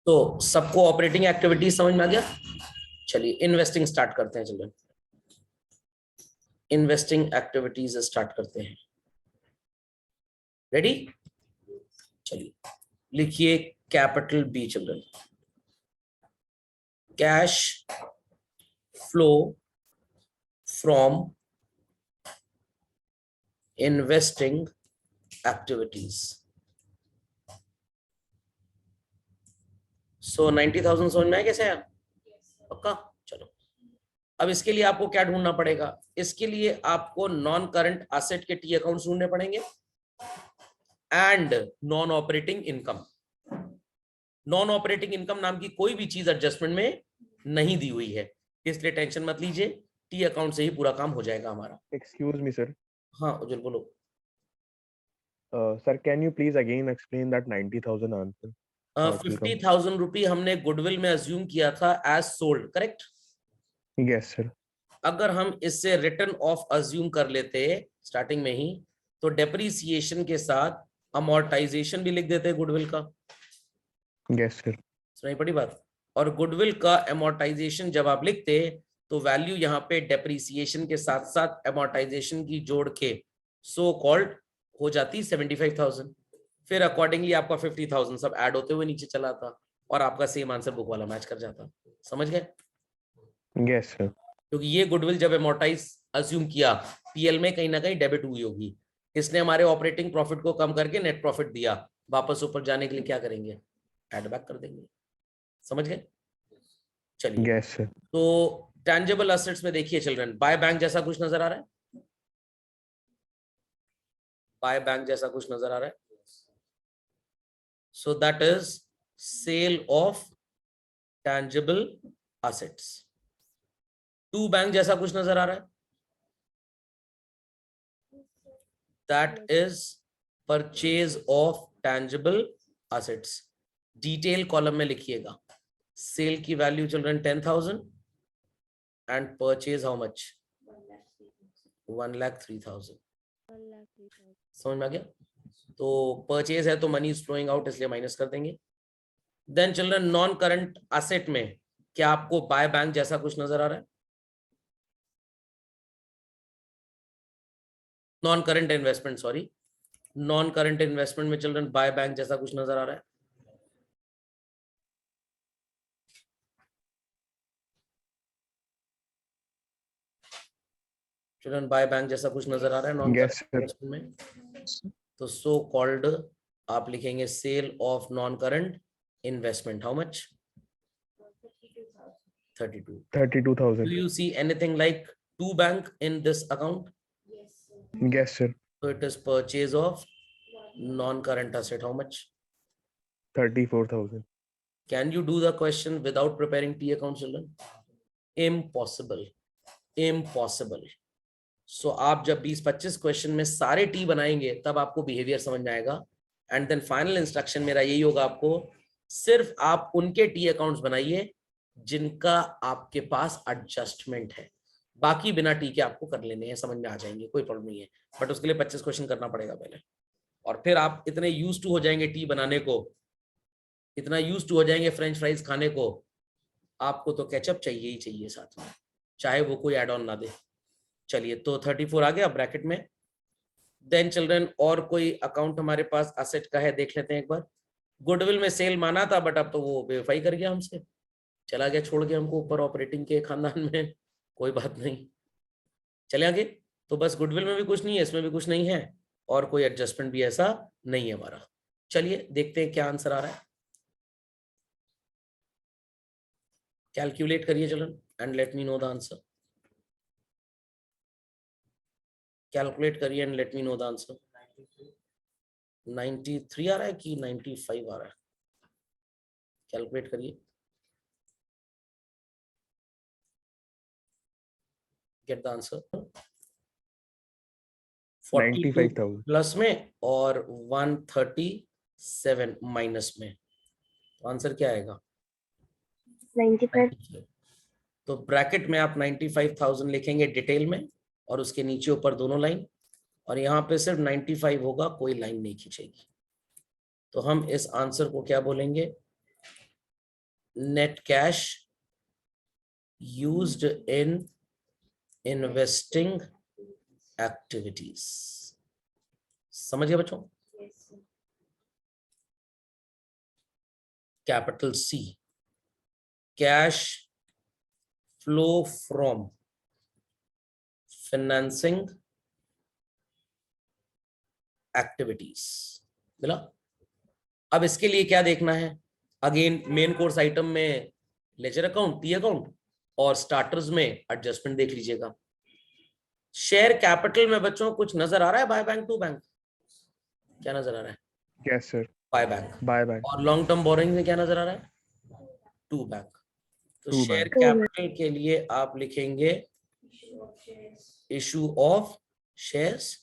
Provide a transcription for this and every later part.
तो सबको operating activities समझ में आ गया। चलिए इन्वेस्टिंग स्टार्ट करते हैं। चलिए इन्वेस्टिंग एक्टिविटीज स्टार्ट करते हैं। रेडी? चलिए लिखिए capital B children. Cash flow from investing activities. So 90,000 समझ में आया कैसे आया? पक्का? चलो अब इसके लिए आपको क्या ढूंढना पड़ेगा? इसके लिए आपको नॉन करंट एसेट के टी अकाउंट्स ढूंढने पड़ेंगे and non operating income. Non operating income नाम की कोई भी चीज एडजस्टमेंट में नहीं दी हुई है, इसलिए टेंशन मत लीजिए, टी अकाउंट से ही पूरा काम हो जाएगा हमारा। Excuse me, sir. हाँ उज्जवल बोलो। Sir, can you please again explain that 90,000 answer? What will come? 50,000 रुपये हमने गुडविल में अज्यूम किया था as sold, correct? Yes, sir. अगर हम इससे रिटर्न ऑफ अज्यूम कर लेते स्टार्टिंग में ही, तो डेप्रीसिएशन के साथ अमोर्टाइजेशन भी लिख देते गुडविल का। Yes, sir. सुनाई पड़ी बात? और गुडविल का अमोर्टाइजेशन जब आप लिखते तो वैल्यू यहाँ पे डेप्रीसिएशन के साथ साथ अमोर्टाइजेशन की जोड़ के सो कॉल्ड हो जाती 75,000। फिर अकॉर्डिंगली आपका 50,000 सब ऐड होते हुए नीचे चला था और आपका सेम आंसर बुक वाला मैच कर जाता। समझ गए? Yes, sir. क्योंकि ये गुडविल जब अमोर्टाइज अज्यूम किया, पीएल में कहीं ना कहीं डेबिट हुई होगी, इसने हमारे ऑपरेटिंग प्रॉफिट को कम करके नेट प्रॉफिट दिया, वापस ऊपर जाने के लिए क्या करेंगे? ऐड बैक कर देंगे। समझ गए? चलिए Yes, sir. तो टैंजिबल एसेट्स में देखिए चिल्ड्रन, बाय बैंक जैसा कुछ नजर आ रहा है? बाय बैंक जैसा कुछ नजर आ रहा है? So that is sale of tangible assets. To bank जैसा कुछ नजर आ रहा है? That is purchase of tangible assets. Detail column में लिखिएगा, सेल की value children 10,000 and purchase how much? 1,03,000। समझ में आ गया? तो परचेज है तो मनी इज फ्लोइंग आउट, इसलिए माइनस कर देंगे। Then children non current asset में क्या आपको बाय बैंक जैसा कुछ नजर आ रहा है? Non current investment, sorry, non current investment में चिल्ड्रन बाय बैंक जैसा कुछ नजर आ रहा है? चिल्ड्रन बाय बैंक जैसा कुछ नजर आ रहा है non Yes, current sir. Investment में? तो सो कॉल्ड आप लिखेंगे sale of non current investment. How much? 32. 32,000. Do you see anything like two bank in this account? Yes, sir. So it is purchase of non-current asset. How much? 34,000. Can you do the question without preparing T account, children? Impossible. Impossible. So आप जब 20-25 question में सारे T बनाएंगे तब आपको behaviour समझ में आएगा। एंड देन फाइनल इंस्ट्रक्शन मेरा यही होगा, आपको सिर्फ आप उनके टी अकाउंट्स बनाइए जिनका आपके पास एडजस्टमेंट है, बाकी बिना टी के आपको कर लेने हैं, समझ में आ जाएंगे, कोई प्रॉब्लम नहीं है। बट उसके लिए 25 क्वेश्चन करना पड़ेगा पहले, और फिर आप इतने यूज टू हो जाएंगे टी बनाने को, इतना यूज टू हो जाएंगे फ्रेंच फ्राइज खाने को, आपको तो केचप चाहिए ही चाहिए साथ में, चाहे वो कोई एड ऑन ना दे। चलिए तो 34 आ गया ब्रैकेट में। देन चिल्ड्रन और कोई अकाउंट हमारे पास एसेट का है, देख लेते हैं एक बार। गुडविल में सेल माना था बट अब तो वो बेवफाई कर गया हमसे, चला गया, छोड़ गया हमको ऊपर ऑपरेटिंग के खानदान में। कोई बात नहीं, चले आगे। तो बस गुडविल में भी कुछ नहीं है, इसमें भी कुछ नहीं है, और कोई एडजस्टमेंट भी ऐसा नहीं है हमारा। चलिए देखते हैं क्या आंसर आ रहा है। कैलकुलेट करिए children and let me know the answer. Calculate करिए and let me know the answer. 93 आ रहा है कि 95 आ रहा है? कैलकुलेट करिए, गेट द आंसर। 42 95,000. प्लस में और 137 माइनस में, तो आंसर क्या आएगा? 95. तो ब्रैकेट में आप 95,000 लिखेंगे डिटेल में, और उसके नीचे ऊपर दोनों लाइन, और यहाँ पे सिर्फ 95 होगा, कोई लाइन नहीं खींचेगी। तो हम इस आंसर को क्या बोलेंगे? net cash used in investing activities. समझिए बच्चों. Capital C, cash flow from financing activities. मिला. अब इसके लिए क्या देखना है? अगेन मेन कोर्स आइटम में लेजर अकाउंट, टी अकाउंट, और स्टार्टर्स में एडजस्टमेंट देख लीजिएगा. शेयर कैपिटल में बच्चों कुछ नजर आ रहा है? बाय बैंक, टू बैंक, क्या नजर आ रहा है? Yes, sir. By bank. Bye bye. और लॉन्ग टर्म बोरोइंग में क्या नजर आ रहा है? To bank. तो Two शेयर bank. कैपिटल के लिए आप लिखेंगे इशू ऑफ शेयर्स,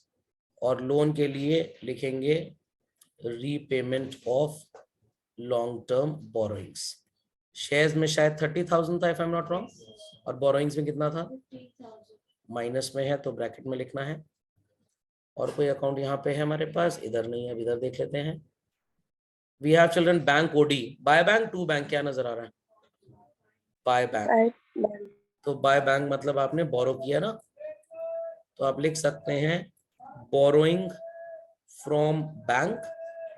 और लोन के लिए लिखेंगे repayment of long term borrowings. Shares में शायद 30,000 था, if I am not wrong, और बोरोइंग्स में कितना था? माइनस में है तो ब्रैकेट में लिखना है. और कोई अकाउंट यहाँ पे है हमारे पास? इधर नहीं है, इधर देख लेते हैं. We have children bank OD. By bank, to bank, क्या नजर आ रहा है? By bank. तो बाय बैंक मतलब आपने बोरो किया ना, तो आप लिख सकते हैं बोरोइंग फ्रॉम बैंक,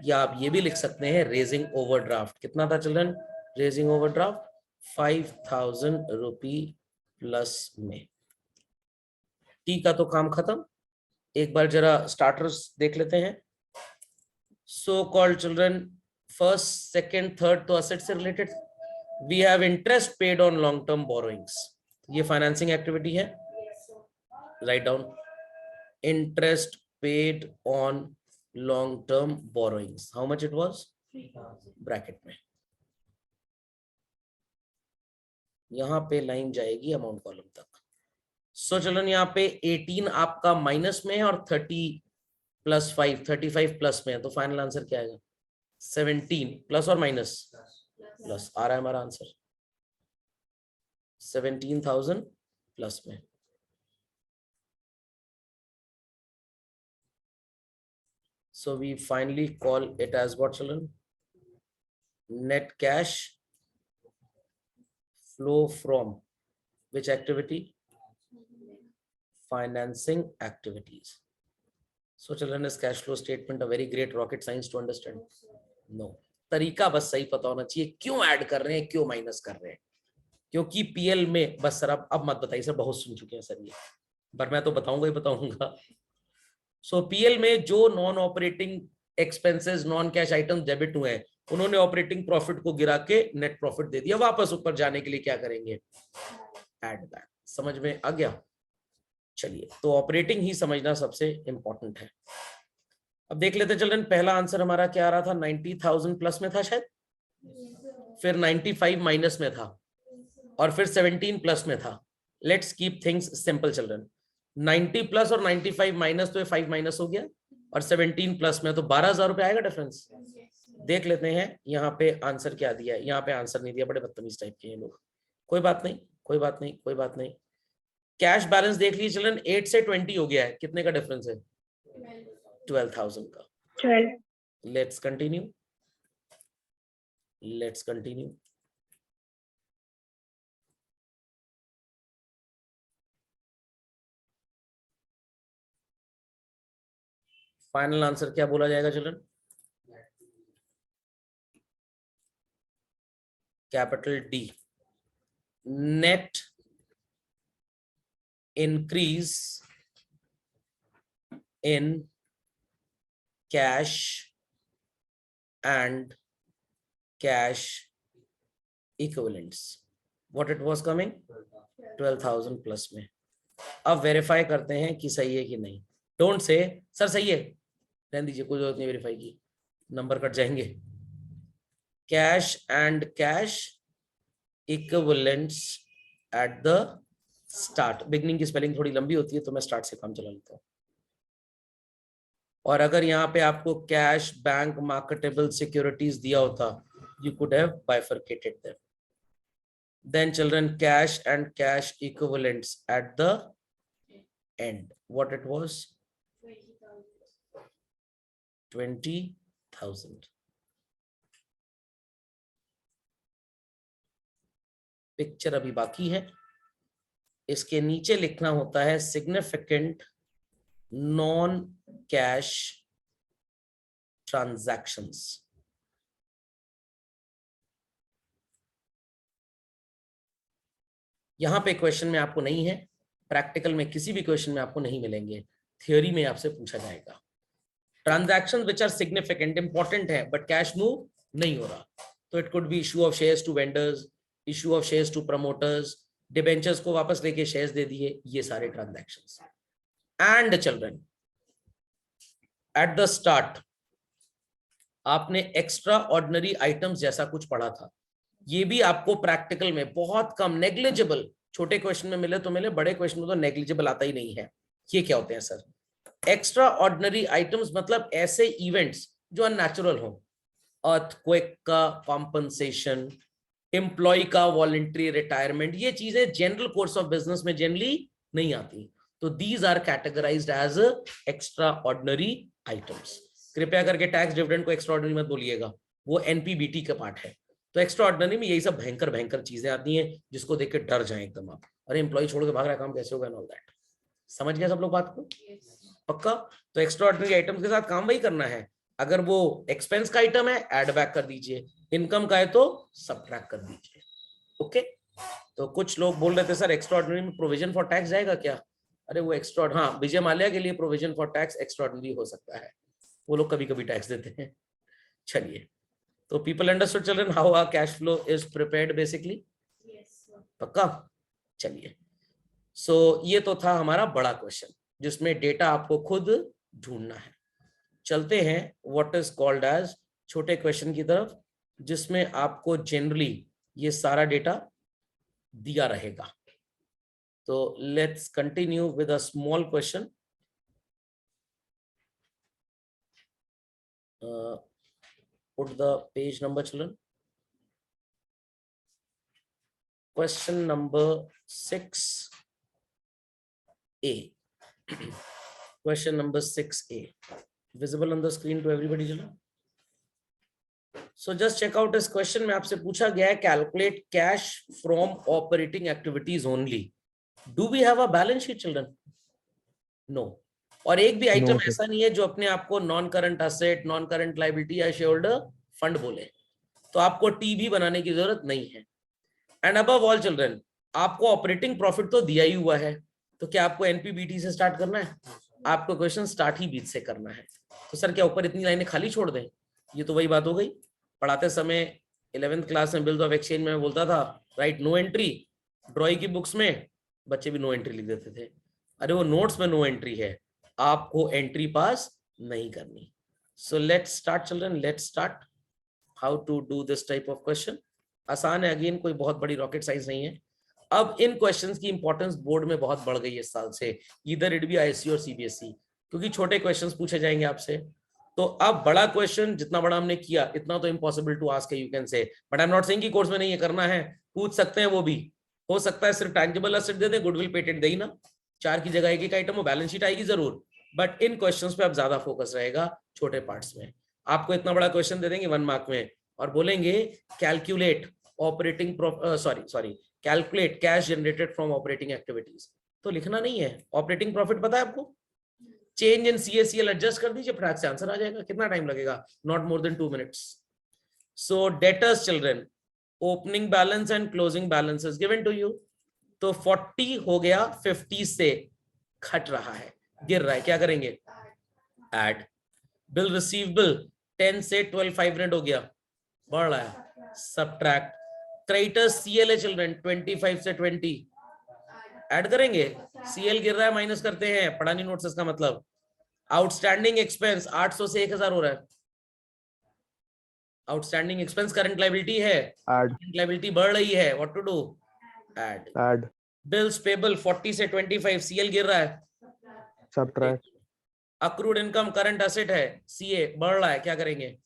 या आप ये भी लिख सकते हैं रेजिंग ओवरड्राफ्ट. कितना था चिल्ड्रन रेजिंग ओवरड्राफ्ट? 5,000 रुपी प्लस में. टी का तो काम खत्म. एक बार जरा स्टार्टर्स देख लेते हैं. So called children first, second, third तो असेट से related. We have interest paid on long term borrowings. ये फाइनेंसिंग एक्टिविटी है. Write down interest paid on long term borrowings. How much it was? Bracket में. यहां पे line जाएगी amount column तक. So children यहाँ पे 18 आपका माइनस में है और 30 प्लस 5, 35 प्लस में है. तो फाइनल आंसर क्या आएगा? 17 प्लस और माइनस प्लस. आ रहा है हमारा आंसर 17,000 प्लस में. So we finally call it as what children? Net cash flow from which activity? Financing activities. So children, is cash flow statement a very great rocket science to understand? No. तरीका बस सही पता होना चाहिए. क्यों add कर रहे हैं, क्यों माइनस कर रहे हैं? क्योंकि पीएल में बस सर अब मत बताइए सर, बहुत सुन चुके हैं सर ये, पर मैं तो बताऊंगा ही बताऊंगा. सो पीएल में जो non operating expenses, non cash item debit हुए हैं, उन्होंने ऑपरेटिंग प्रॉफिट को गिरा के नेट प्रॉफिट दे दिया. वापस ऊपर जाने के लिए क्या करेंगे? Add back. समझ में आ गया? चलिए, तो ऑपरेटिंग ही समझना सबसे इंपॉर्टेंट है. अब देख लेते चिल्ड्रन, पहला आंसर हमारा क्या आ रहा था? 90,000 प्लस में था शायद, फिर 95 माइनस में था, और फिर 17 प्लस में था. Let's keep things simple children. 90 plus और 95 माइनस, तो ये 5 माइनस हो गया, और 17 प्लस में तो 12,000 रुपए आएगा डिफरेंस. देख लेते हैं यहाँ पे आंसर क्या दिया है. यहाँ पे आंसर नहीं दिया, बड़े बदतमीज टाइप के ये लोग. कोई बात नहीं, कोई बात नहीं, कोई बात नहीं. कैश बैलेंस देख लीजिए चिल्ड्रन, 8 से 20 हो गया है. कितने का डिफरेंस है? 12,000 का. Let's continue, let's continue. Final answer क्या बोला जाएगा children? Capital D. Net increase in cash and cash equivalents. What it was coming? 12,000 plus में. अब वेरीफाई करते हैं कि सही है कि नहीं. डोंट से सर सही है, रहने दीजिए, कोई जरूरत नहीं वेरीफाई की, नंबर कट जाएंगे. Cash and cash equivalents eight the start. Beginning की स्पेलिंग थोड़ी लंबी होती है तो मैं स्टार्ट से काम चला लेता हूं. और अगर यहाँ पे आपको कैश, बैंक, मार्केटेबल सिक्योरिटीज दिया होता, you could have bifurcated them. Then children, cash and cash equivalents at the end. What it was? 20,000. Picture अभी बाकी है। इसके नीचे लिखना होता है सिग्निफिकेंट नॉन कैश ट्रांजैक्शंस। यहां पे क्वेश्चन में आपको नहीं है, प्रैक्टिकल में किसी भी क्वेश्चन में आपको नहीं मिलेंगे, थ्योरी में आपसे पूछा जाएगा। Transactions which are significant important है बट कैश मूव नहीं हो रहा, तो it could be issue of shares to vendors, issue of shares to promoters, debentures को वापस लेके शेयर्स दे दिए, ये सारे transactions. And children, at the start आपने एक्स्ट्रा ऑर्डिनरी आइटम्स जैसा कुछ पढ़ा था, ये भी आपको प्रैक्टिकल में बहुत कम, नेग्लिजिबल, छोटे क्वेश्चन में मिले तो मिले, बड़े क्वेश्चन में तो नेग्लिजिबल आता ही नहीं है। ये क्या होते हैं सर? एक्स्ट्रा ऑर्डिनरी आइटम्स मतलब ऐसे इवेंट्स जो अननेचुरल हो, अर्थक्वेक का कॉम्पनसेशन, एम्प्लॉय का वॉलंटरी रिटायरमेंट, ये चीजें जनरल कोर्स ऑफ बिजनेस में जनरली नहीं आती, तो these are categorized as extra ordinary items. कृपया करके टैक्स डिविडेंड को एक्स्ट्रा ऑर्डिनरी मत बोलिएगा, वो एनपीबीटी का पार्ट है। तो एक्स्ट्रा ऑर्डिनरी में यही सब भयंकर भयंकर चीजें आती हैं जिसको देख के डर जाए एकदम आप, अरे एम्प्लॉय छोड़ के भाग रहा है, काम कैसे होगा एंड ऑल दैट। समझ गया सब लोग बात को? पक्का? तो एक्स्ट्रा ऑर्डिनरी आइटम्स के साथ काम वही करना है, अगर वो एक्सपेंस का आइटम है ऐड बैक कर दीजिए, इनकम का है तो सबट्रैक्ट कर दीजिए। ओके? तो कुछ लोग बोल रहे थे सर एक्स्ट्रा ऑर्डिनरी में प्रोविजन फॉर टैक्स जाएगा क्या? अरे वो एक्स्ट्रा, हाँ, विजय माल्या के लिए provision for tax extra ordinary हो सकता है, वो लोग कभी कभी टैक्स देते हैं। चलिए, तो people understood children how our cash flow is prepared basically? पक्का? चलिए, सो ये तो था हमारा बड़ा क्वेश्चन जिसमें डेटा आपको खुद ढूंढना है। चलते हैं व्हाट इज कॉल्ड एज छोटे क्वेश्चन की तरफ, जिसमें आपको जनरली ये सारा डेटा दिया रहेगा। तो let's continue with a small question. put the page number children. Question number 6A. Question number 6A. Visible on the screen to everybody children? So just check out this question में आपसे पूछा गया है calculate cash from operating activities only. Do we have a balance sheet children? No. और एक भी item No, sir. ऐसा नहीं है जो अपने आप को non current asset, non current liability या शेयर होल्डर फंड बोले, तो आपको टी भी बनाने की जरूरत नहीं है। एंड अबव ऑल चिल्ड्रन, आपको ऑपरेटिंग प्रॉफिट तो दिया ही हुआ है, तो क्या आपको एनपीबीटी से स्टार्ट करना है? आपको क्वेश्चन स्टार्ट ही बीच से करना है। तो सर क्या ऊपर इतनी लाइनें खाली छोड़ दें? ये तो वही बात हो गई, पढ़ाते समय 11th क्लास में बिल्स ऑफ एक्सचेंज में बोलता था राइट नो एंट्री, ड्रॉइंग की बुक्स में बच्चे भी नो एंट्री लिख देते थे। अरे वो नोट्स में नो एंट्री है, आपको एंट्री पास नहीं करनी। So let's start children, let's start how to do this type of question. आसान है, अगेन कोई बहुत बड़ी रॉकेट साइंस नहीं है। अब इन क्वेश्चंस की इंपॉर्टेंस बोर्ड में बहुत बढ़ गई है इस साल से, इधर इट बी आईएससी और सीबीएसई, क्योंकि छोटे क्वेश्चंस पूछे जाएंगे आपसे। तो अब बड़ा क्वेश्चन जितना बड़ा हमने किया इतना तो इम्पॉसिबल टू आस्क है, you can say, but I am not saying कि कोर्स में नहीं ये करना है, पूछ सकते हैं, वो भी हो सकता है सिर्फ टैंजिबल एसेट दे दे, गुडविल पेटेंट दे ही ना, 4 की जगह एक आइटम हो, बैलेंस शीट आएगी जरूर, बट इन क्वेश्चंस पे अब ज्यादा फोकस रहेगा छोटे पार्ट्स में। आपको इतना बड़ा क्वेश्चन दे देंगे 1 मार्क में और बोलेंगे calculate operating calculate cash generated from operating activities, तो लिखना नहीं है। ऑपरेटिंग प्रॉफिट पता है आपको? चेंज इन सीएसीएल एडजस्ट कर दीजिए, फटाक से आंसर आ जाएगा। कितना टाइम लगेगा? Not more than 2 minutes. So debtors children, opening balance and closing balance is given to you, तो 40 हो गया 50 से घट रहा है, गिर रहा है, क्या करेंगे? ऐड। बिल रिसीवेबल 10 से 12,500 हो गया, बढ़ रहा है, सबट्रैक्ट। क्रेडिटर्स सीएल है चिल्ड्रन 25 से 20, ऐड करेंगे, सीएल गिर रहा है माइनस करते हैं, पढ़ा नहीं नोट्स का मतलब। आउटस्टैंडिंग एक्सपेंस 800 से 1000 हो रहा है, आउटस्टैंडिंग एक्सपेंस करंट लायबिलिटी है, करंट लायबिलिटी बढ़ रही है, what to do? Add. Bills payable 40 से 25, सीएल गिर रहा है, subtract. Accrued income current asset है, सीए बढ़ रहा है, क्या करेंगे?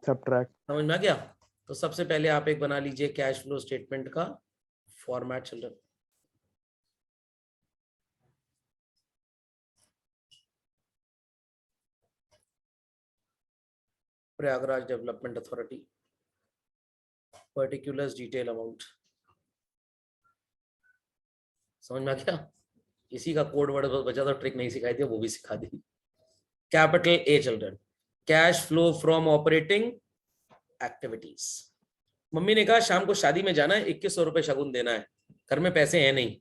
सबट्रैक्ट। समझ में आ गया? तो सबसे पहले आप एक बना लीजिए कैश फ्लो स्टेटमेंट का format children. Prayagraj development authority, particulars detail amount, समझ में आ गया? किसी का कोड वर्ड बचा था, ट्रिक नहीं सिखाई थी, वो भी सिखा दी। Capital A children, cash flow from operating activities. Mummy ने कहा शाम को शादी में जाना है, 2100 रुपए शगुन देना है, घर में पैसे हैं नहीं।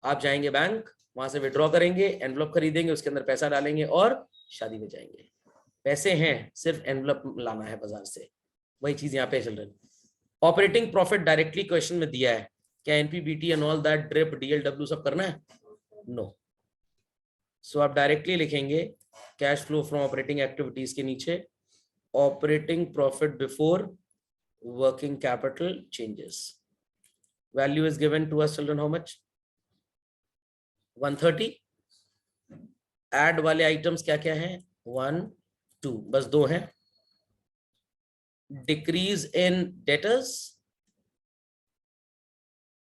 आप जाएंगे बैंक, वहां से विड्रॉ करेंगे, एनवलप खरीदेंगे, उसके अंदर पैसा डालेंगे और शादी में जाएंगे। पैसे हैं, सिर्फ एनवलप लाना है बाजार से। वही चीज यहाँ पे चल रही है। ऑपरेटिंग प्रॉफिट डायरेक्टली क्वेश्चन में दिया है, क्या NPBT and all that, drip, DLW सब करना है? नो। सो आप डायरेक्टली लिखेंगे cash flow from operating activities के नीचे operating profit before working capital changes. Value is given to us children, how much? 130. Add वाले आइटम्स क्या क्या हैं? 1 2, बस 2 हैं। Decrease in debtors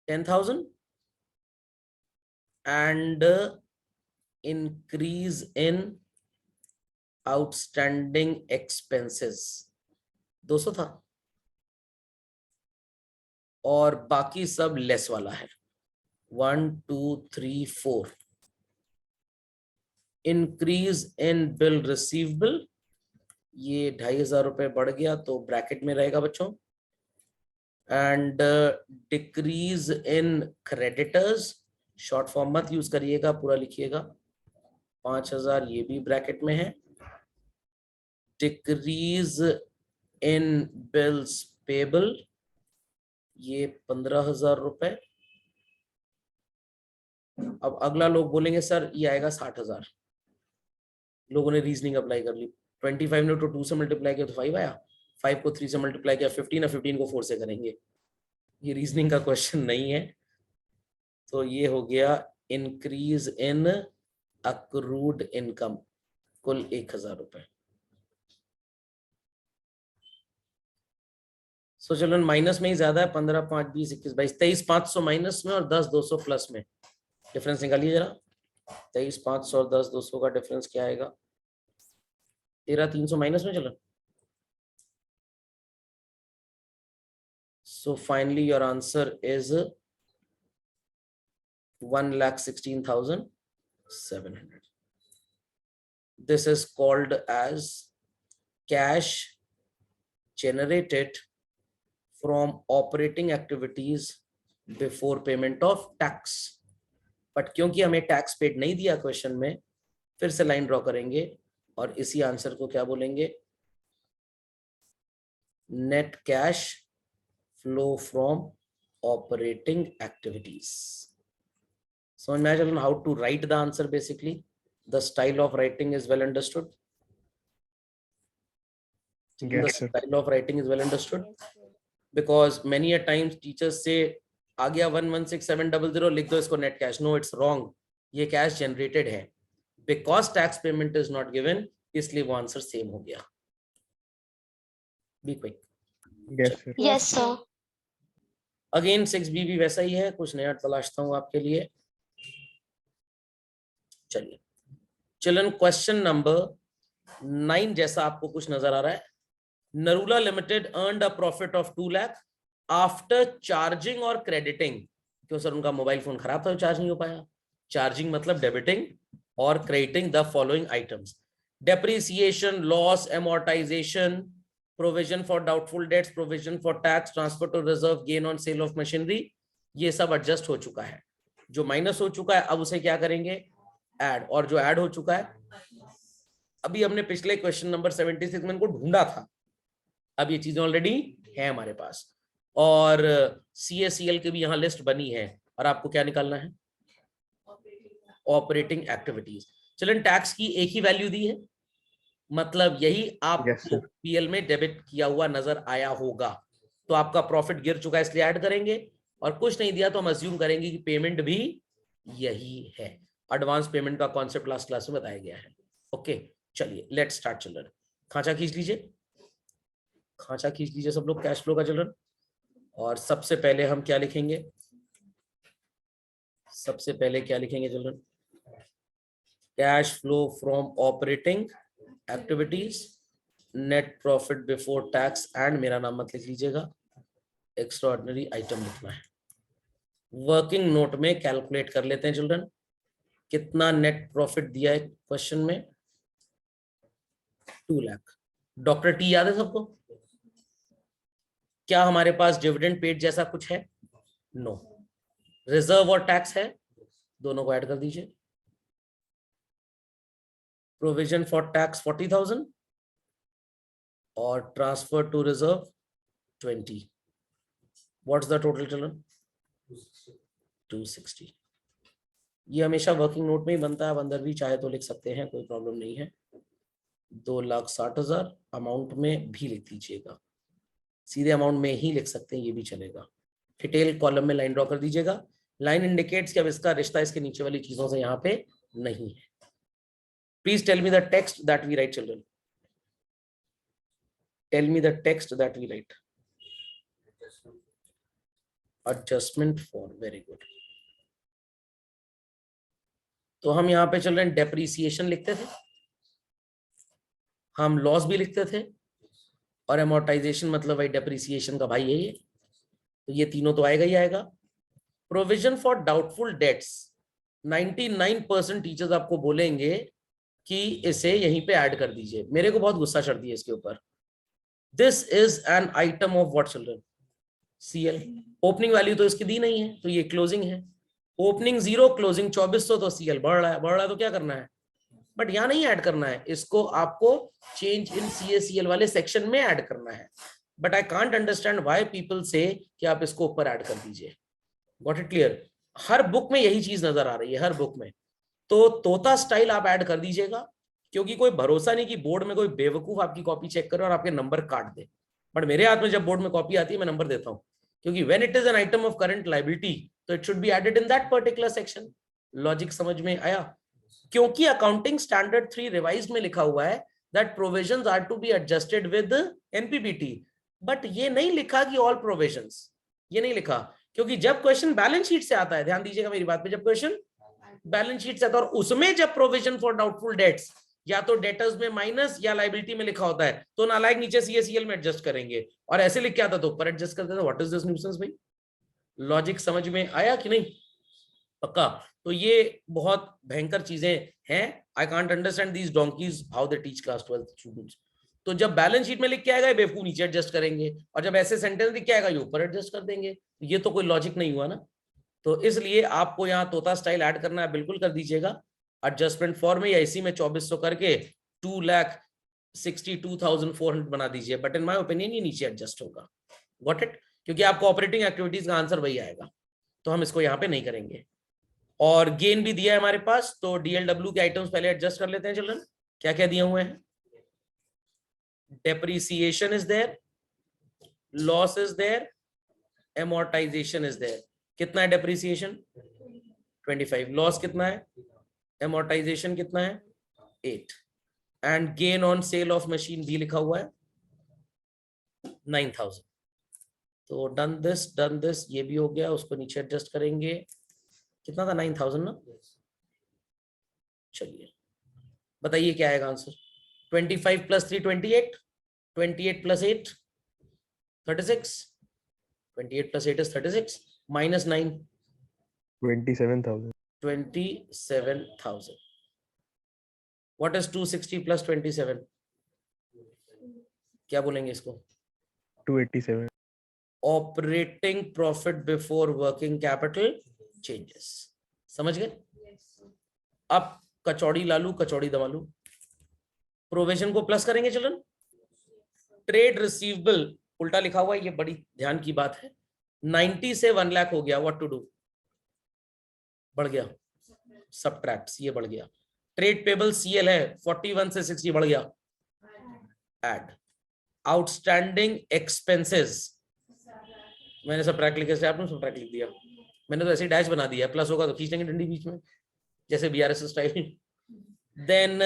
10,000 and increase in outstanding expenses 200 था, और बाकी सब लेस वाला है 1 2 3 4। इंक्रीज इन बिल रिसीवेबल, ये 2500 रुपए बढ़ गया तो ब्रैकेट में रहेगा बच्चों। And decrease in creditors, short form मत यूज करिएगा, पूरा लिखिएगा। 5000 ये भी ब्रैकेट में है। डिक्रीज इन बिल्स पेबल, ये 15,000 रुपए। अब अगला लोग बोलेंगे सर ये आएगा 60,000। लोगों ने रीजनिंग अप्लाई कर ली, 25 ने तो 2 से मल्टीप्लाई किया तो 5 आया, 5 को 3 से मल्टीप्लाई किया 15 है, 15 को 4 से करेंगे। ये रीजनिंग का क्वेश्चन नहीं है। तो ये हो गया इंक्रीज इन अक्रूड इनकम, कुल 1000 रुपए। सो चिल्ड्रन माइनस में ही ज्यादा है, 15 5 20 21 22 23 500 माइनस में और 10 200 प्लस में। डिफरेंस निकालिए जरा, 23 500 और 10 200 का डिफरेंस क्या आएगा? 13 300 माइनस में चलो। So finally your answer is 1,16,700. This is called as cash generated from operating activities before payment of tax. But क्योंकि हमें टैक्स पेड नहीं दिया क्वेश्चन में, फिर से लाइन ड्रॉ करेंगे और इसी आंसर को क्या बोलेंगे? Net cash flow from operating activities. समझ में आया चलो how to write the answer? Basically the style of writing is well understood. The style of writing is well understood because many a times teachers say आ गया 116700 लिख दो इसको net cash. No, it's wrong, ये cash generated है। Because tax payment is not given, इसलिए वो answer same हो गया। Be quick. Yes sir. Again 6B भी वैसा ही है, कुछ नया तलाशता हूं आपके लिए। चलिए चिल्ड्रन, क्वेश्चन नंबर 9 जैसा आपको कुछ नजर आ रहा है। Narula limited earned a profit of 2 lakh after charging और क्रेडिटिंग। क्यों सर, उनका मोबाइल फोन खराब था, चार्ज नहीं हो पाया। चार्जिंग मतलब डेबिटिंग और crediting the following items: depreciation, loss, amortization, provision for doubtful debts, provision for tax, transfer to reserve, gain on sale of machinery. ये सब एडजस्ट हो चुका है। जो माइनस हो चुका है अब उसे क्या करेंगे? ऐड। और जो ऐड हो चुका है, अभी हमने पिछले क्वेश्चन नंबर 76 में इनको ढूंढा था, अब ये चीजें ऑलरेडी है हमारे पास। और CACL की भी यहाँ लिस्ट बनी है। और आपको क्या निकालना है? Operating activities. चलन, टैक्स की एक ही वैल्यू दी है, मतलब यही आपको PL में डेबिट किया हुआ नजर आया होगा। तो आपका प्रॉफिट गिर चुका है इसलिए ऐड करेंगे, और कुछ नहीं दिया तो हम अज्यूम करेंगे कि पेमेंट भी यही है। एडवांस पेमेंट का कॉन्सेप्ट लास्ट क्लास में बताया गया है। ओके चलिए लेट स्टार्ट चिल्ड्रन। खांचा खींच लीजिए, खांचा खींच लीजिए सब लोग कैश फ्लो का चिल्ड्रन। और सबसे पहले हम क्या लिखेंगे? सबसे पहले क्या लिखेंगे children? Cash flow from operating activities, net profit before tax, and मेरा नाम मत लिख लीजिएगा, एक्स्ट्राऑर्डिनरी आइटम लिखना है। वर्किंग नोट में कैलकुलेट कर लेते हैं चिल्ड्रन, कितना नेट प्रॉफिट दिया है क्वेश्चन में, 2 लाख। डॉक्टर टी याद है सबको? क्या हमारे पास डिविडेंड पेड जैसा कुछ है? नो। रिजर्व और टैक्स है, दोनों को ऐड कर दीजिए। प्रोविजन फॉर टैक्स 40,000 और transfer to reserve 20। What's the total children? 260। ये हमेशा वर्किंग नोट में ही बनता है, आप अंदर भी चाहे तो लिख सकते हैं, कोई प्रॉब्लम नहीं है। 2,60,000 अमाउंट में भी लिख दीजिएगा, सीधे अमाउंट में ही लिख सकते हैं, ये भी चलेगा। डिटेल कॉलम में लाइन ड्रॉ कर दीजिएगा। लाइन इंडिकेट्स कि अब इसका रिश्ता इसके नीचे वाली चीजों से यहाँ पे नहीं है। Please tell me the text that we write children, tell me the text that we write. Adjustment for, very good. तो हम यहाँ पे चल रहे हैं, डेप्रिसिएशन लिखते थे, हम लॉस भी लिखते थे, और एमोर्टाइजेशन मतलब भाई डेप्रिसिएशन का भाई है ये, तो ये तीनों तो आएगा ही आएगा। Provision for doubtful dates, 99% teachers आपको बोलेंगे कि इसे यहीं पे ऐड कर दीजिए। मेरे को बहुत गुस्सा चढ़ती है इसके ऊपर। This is an item of what children? CL. Opening value तो इसकी दी नहीं है, तो ये क्लोजिंग है। ओपनिंग 0, क्लोजिंग 2400, तो सीएल बढ़ रहा है, बढ़ रहा है तो क्या करना है? बट यहाँ नहीं ऐड करना है, इसको आपको चेंज इन सीएसीएल वाले सेक्शन में ऐड करना है। But I can't understand why people से कि आप इसको ऊपर ऐड कर दीजिए। Got it clear? Her book में यही चीज नजर आ रही है, हर बुक में। तो तोता स्टाइल आप ऐड कर दीजिएगा, क्योंकि कोई भरोसा नहीं कि बोर्ड में कोई बेवकूफ आपकी कॉपी चेक करे और आपके नंबर काट दे। बट मेरे हाथ में जब बोर्ड में कॉपी आती है, मैं नंबर देता हूँ, क्योंकि when it is an item of current liability, तो it should be added in that particular section. Logic समझ में आया? क्योंकि अकाउंटिंग स्टैंडर्ड 3 रिवाइज्ड में लिखा हुआ है that provisions are to be adjusted with NPBT, but ये नहीं लिखा कि ऑल प्रोविजंस, ये नहीं लिखा। क्योंकि जब क्वेश्चन बैलेंस शीट से आता है, ध्यान दीजिएगा मेरी बात पे, जब क्वेश्चन बैलेंस शीट से आता है और उसमें जब प्रोविजन फॉर डाउटफुल डेट्स या तो डेटर्स में माइनस या लायबिलिटी में लिखा होता है, तो नालायक नीचे सीएसीएल में एडजस्ट करेंगे, और ऐसे लिख के आता तो ऊपर एडजस्ट करते थे। व्हाट इज दिस न्यूसेंस भाई? लॉजिक समझ में आया कि नहीं? पक्का? तो ये बहुत भयंकर चीजें हैं। I can't understand these donkey's how they teach class 12 students. तो जब बैलेंस शीट में लिख के आएगा बेवकूफ नीचे एडजस्ट करेंगे, और जब ऐसे सेंटेंस लिख के आएगा ये ऊपर एडजस्ट कर देंगे। ये तो कोई लॉजिक नहीं हुआ ना। तो इसलिए आपको यहाँ तोता स्टाइल ऐड करना है, बिल्कुल कर दीजिएगा। एडजस्टमेंट फॉर में या इसी में 2400 करके 2,62,400 बना दीजिए। बट इन माय ओपिनियन ये नीचे एडजस्ट होगा। Got it? क्योंकि आपको ऑपरेटिंग एक्टिविटीज का आंसर वही आएगा, तो हम इसको यहाँ पे नहीं करेंगे। और गेन भी दिया है हमारे पास, तो डीएलडब्ल्यू के आइटम्स पहले एडजस्ट कर लेते हैं चिल्ड्रन। क्या क्या दिए हुए हैं? Depreciation is there, loss is there, amortization is there. कितना है डेप्रिसिएशन? 25। लॉस कितना है? एमोर्टाइजेशन कितना है? 8। And gain on sale of machine भी लिखा हुआ है 9,000। तो डन दिस, ये भी हो गया। उसको नीचे एडजस्ट करेंगे। कितना था? 9,000 ना? चलिए बताइए क्या आएगा आंसर? 25 + 3 28, 28 + 8 36, 28 + 8 is 36, -9 27,000. 27,000. What is 260 + 27? क्या बोलेंगे इसको? 287. Operating profit before working capital changes. समझ गए? अब कचौड़ी लालू कचौड़ी दमालू, प्रोविजन को प्लस करेंगे चिल्ड्रन। ट्रेड रिसीवेबल उल्टा लिखा हुआ है, ये बड़ी ध्यान की बात है। 90 से 1 लाख हो गया, व्हाट टू डू? बढ़ गया, सबट्रैक्ट, ये बढ़ गया। ट्रेड पेबल सीएल है, 41 से 60 बढ़ गया, ऐड। आउटस्टैंडिंग एक्सपेंसेस, मैंने सबट्रैक्ट लिखा से आपने सबट्रैक्ट लिख दिया, मैंने तो ऐसे डैश बना दिया, प्लस होगा तो खींच देंगे डंडी बीच में, जैसे BRS style. Then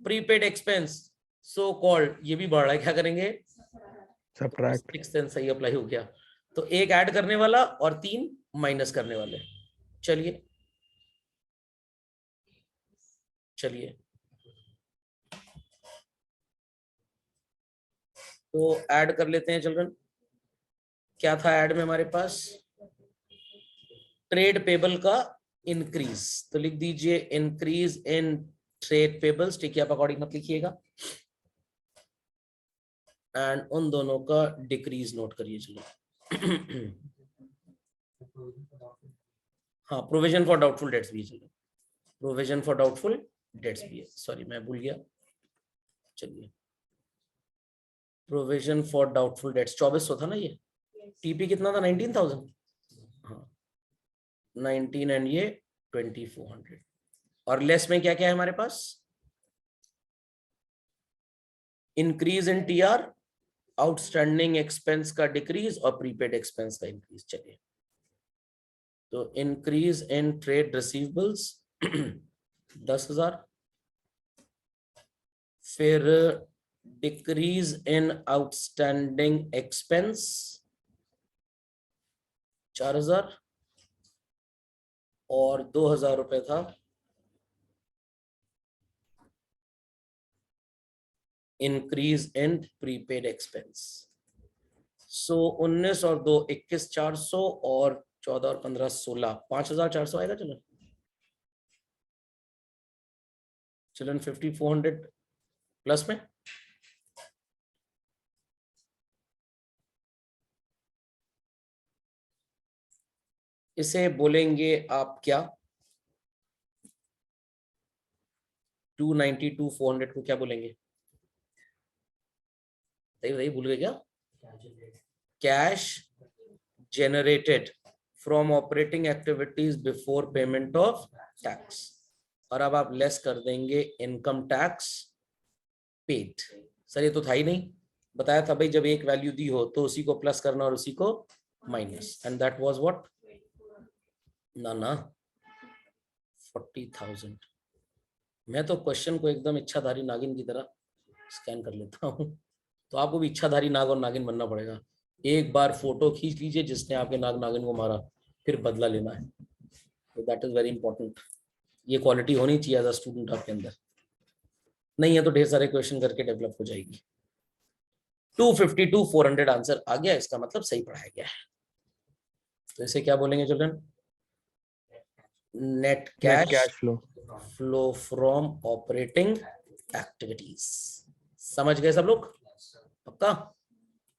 prepaid expense so called, ये भी बढ़ रहा है, क्या करेंगे? Subtract. सही अप्लाई हो गया। तो 1 ऐड करने वाला और 3 माइनस करने वाले। चलिए चलिए, तो ऐड कर लेते हैं चिल्ड्रन। क्या था ऐड में हमारे पास? ट्रेड पेबल का इंक्रीज, तो लिख दीजिए इंक्रीज इन ट्रेड पेबल्स, ठीक है, आप अकॉर्डिंग मत लिखिएगा, एंड उन दोनों का डिक्रीज नोट करिए। चलो हाँ, प्रोविजन फॉर डाउटफुल डेट्स भी है, चलो प्रोविजन फॉर डाउटफुल डेट्स भी है, सॉरी मैं भूल गया। चलिए प्रोविजन फॉर डाउटफुल डेट्स 2400 था ना ये, टीपी कितना था 19,000, हाँ 19 एंड ये 2400, और लेस में क्या क्या है हमारे पास, increase in TR, outstanding expense का डिक्रीज और प्रीपेड एक्सपेंस का इंक्रीज। चलिए तो इंक्रीज इन ट्रेड रिसीवेबल्स 10,000, फिर डिक्रीज इन आउटस्टैंडिंग एक्सपेंस 4,000, और 2,000 रुपए था इंक्रीज इन प्रीपेड एक्सपेंस। सो 19 और 2 21, 400 और 14 और 15 16, 5,400 आएगा। चलो चिल्ड्रन 5,400 प्लस में, इसे बोलेंगे आप क्या, 292,400 को क्या बोलेंगे, बताइए भूल गए क्या, cash generated from operating activities before payment of tax, और अब आप लेस कर देंगे इनकम टैक्स पेड। सर ये तो था ही नहीं, बताया था भाई जब एक वैल्यू दी हो तो उसी को प्लस करना और उसी को minus, and that was what, ना 40,000। मैं तो क्वेश्चन को एकदम इच्छाधारी नागिन की तरह स्कैन कर लेता हूँ, तो आपको भी इच्छाधारी नाग और नागिन बनना पड़ेगा। एक बार फोटो खींच लीजिए जिसने आपके नाग नागिन को मारा, फिर बदला लेना है, तो दैट इज वेरी इंपॉर्टेंट। ये क्वालिटी होनी चाहिए एज अ स्टूडेंट आपके अंदर, नहीं है तो ढेर सारे क्वेश्चन करके डेवलप हो जाएगी। 252,400 आंसर आ गया, इसका मतलब सही पढ़ाया गया है। तो इसे क्या बोलेंगे children, net cash flow from operating activities. समझ गए सब लोग, पक्का?